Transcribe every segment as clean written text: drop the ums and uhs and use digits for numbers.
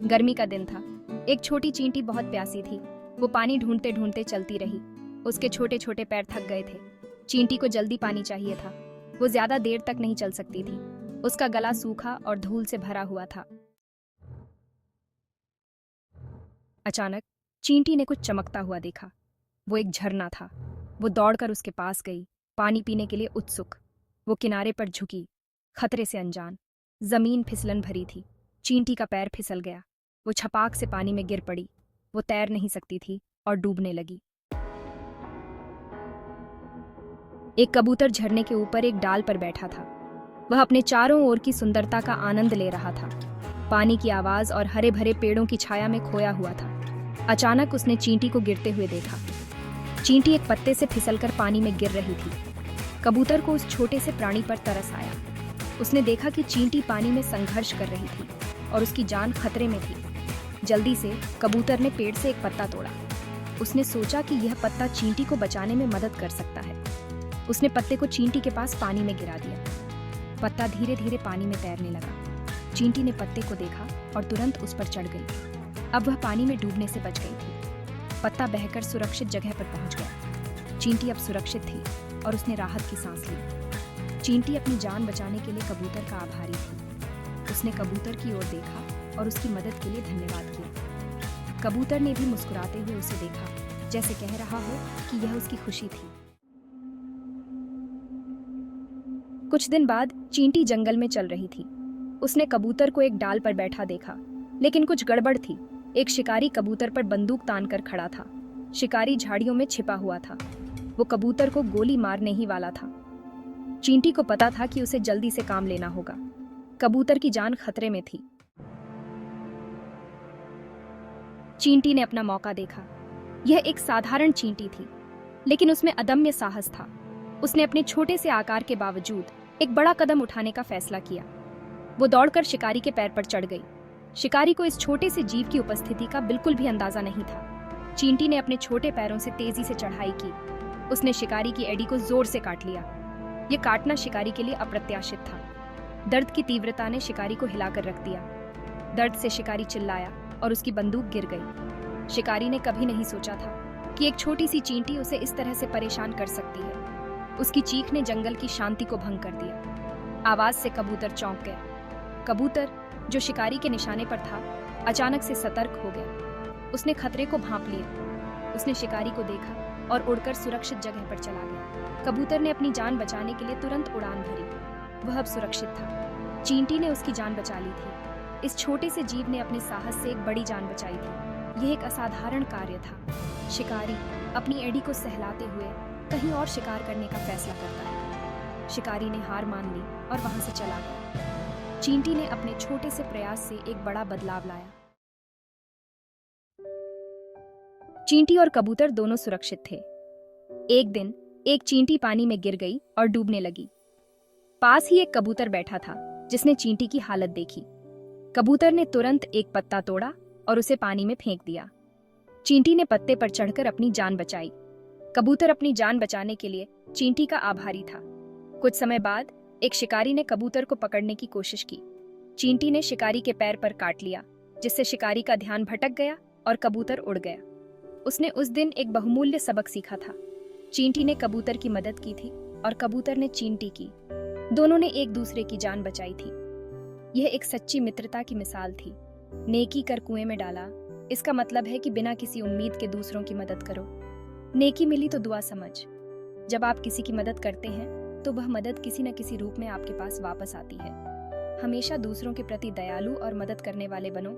गर्मी का दिन था। एक छोटी चींटी बहुत प्यासी थी। वो पानी ढूंढते ढूंढते चलती रही। उसके छोटे छोटे पैर थक गए थे। चींटी को जल्दी पानी चाहिए था। वो ज्यादा देर तक नहीं चल सकती थी। उसका गला सूखा और धूल से भरा हुआ था। अचानक चींटी ने कुछ चमकता हुआ देखा। वो एक झरना था। वो दौड़कर उसके पास गई, पानी पीने के लिए उत्सुक। वो किनारे पर झुकी, खतरे से अनजान। जमीन फिसलन भरी थी। चींटी का पैर फिसल गया। वो छपाक से पानी में गिर पड़ी। वो तैर नहीं सकती थी और डूबने लगी। एक कबूतर झरने के ऊपर एक डाल पर बैठा था। वह अपने चारों ओर की सुंदरता का आनंद ले रहा था। पानी की आवाज और हरे भरे पेड़ों की छाया में खोया हुआ था। अचानक उसने चींटी को गिरते हुए देखा। चींटी एक पत्ते से फिसलकर पानी में गिर रही थी। कबूतर को उस छोटे से प्राणी पर तरस आया। उसने देखा कि चींटी पानी में संघर्ष कर रही थी और उसकी जान खतरे में थी। जल्दी से कबूतर ने पेड़ से एक पत्ता तोड़ा। उसने सोचा कि यह पत्ता चींटी को बचाने में मदद कर सकता है। उसने पत्ते को चींटी के पास पानी में गिरा दिया। पत्ता धीरे धीरे पानी में तैरने लगा। चींटी ने पत्ते को देखा और तुरंत उस पर चढ़ गई। अब वह पानी में डूबने से बच गई थी। पत्ता बहकर सुरक्षित जगह पर पहुंच गया। चींटी अब सुरक्षित थी और उसने राहत की सांस ली। चींटी अपनी जान बचाने के लिए कबूतर का आभारी थी। उसने कबूतर की ओर देखा और उसकी मदद के लिए धन्यवाद किया। कबूतर ने भी मुस्कुराते हुए उसे देखा, जैसे कह रहा हो कि यह उसकी खुशी थी। कुछ दिन बाद चींटी जंगल में चल रही थी। उसने कबूतर को एक डाल पर बैठा देखा, लेकिन कुछ गड़बड़ थी। एक शिकारी कबूतर पर बंदूक तानकर खड़ा था। शिकारी झाड़ियों में छिपा हुआ था। वो कबूतर को गोली मारने ही वाला था। चींटी को पता था कि उसे जल्दी से काम लेना होगा। कबूतर की जान खतरे में थी। चींटी ने अपना मौका देखा। यह एक साधारण चींटी थी, लेकिन उसमें अदम्य साहस था। उसने अपने छोटे से आकार के बावजूद एक बड़ा कदम उठाने का फैसला किया। वो दौड़कर शिकारी के पैर पर चढ़ गई। शिकारी को इस छोटे से जीव की उपस्थिति का बिल्कुल भी अंदाजा नहीं था। चींटी ने अपने छोटे पैरों से तेजी से चढ़ाई की। उसने शिकारी की एड़ी को जोर से काट लिया। यह काटना शिकारी के लिए अप्रत्याशित था। दर्द की तीव्रता ने शिकारी को हिलाकर रख दिया। दर्द से शिकारी चिल्लाया और उसकी बंदूक गिर गई। शिकारी ने कभी नहीं सोचा था कि एक छोटी सी चींटी उसे इस तरह से परेशान कर सकती है। उसकी चीख ने जंगल की शांति को भंग कर दिया। आवाज से कबूतर चौंक गया। कबूतर, जो शिकारी के निशाने पर था, अचानक से सतर्क हो गया। उसने खतरे को भांप लिया। उसने शिकारी को देखा और उड़कर सुरक्षित जगह पर चला गया। कबूतर ने अपनी जान बचाने के लिए तुरंत उड़ान भरी। वह अब सुरक्षित था। चींटी ने उसकी जान बचा ली थी। इस छोटे से जीव ने अपने साहस से एक बड़ी जान बचाई थी। यह एक असाधारण कार्य था। शिकारी अपनी एड़ी को सहलाते हुए कहीं और शिकार करने का फैसला करता है। शिकारी ने हार मान ली और वहां से चला गया। चींटी ने अपने छोटे से प्रयास से एक बड़ा बदलाव लाया। चींटी और कबूतर दोनों सुरक्षित थे। एक दिन एक चींटी पानी में गिर गई और डूबने लगी। पास ही एक कबूतर बैठा था, जिसने चींटी की हालत देखी। कबूतर ने तुरंत एक पत्ता तोड़ा और उसे पानी में फेंक दिया। चींटी ने पत्ते पर चढ़कर अपनी जान बचाई। कबूतर अपनी जान बचाने के लिए चींटी का आभारी था। कुछ समय बाद एक शिकारी ने कबूतर को पकड़ने की कोशिश की। चींटी ने शिकारी के पैर पर काट लिया, जिससे शिकारी का ध्यान भटक गया और कबूतर उड़ गया। उसने उस दिन एक बहुमूल्य सबक सीखा था। चींटी ने कबूतर की मदद की थी और कबूतर ने चींटी की। दोनों ने एक दूसरे की जान बचाई थी। यह एक सच्ची मित्रता की मिसाल थी। नेकी कर कुएं में डाला, इसका मतलब है कि बिना किसी उम्मीद के दूसरों की मदद करो। नेकी मिली तो दुआ समझ। जब आप किसी की मदद करते हैं तो वह मदद किसी न किसी रूप में आपके पास वापस आती है। हमेशा दूसरों के प्रति दयालु और मदद करने वाले बनो,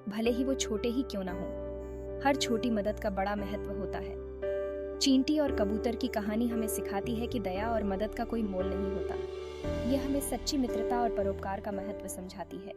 भले ही वो छोटे ही क्यों ना हो। हर छोटी मदद का बड़ा महत्व होता है। चींटी और कबूतर की कहानी हमें सिखाती है कि दया और मदद का कोई मोल नहीं होता। यह हमें सच्ची मित्रता और परोपकार का महत्व समझाती है।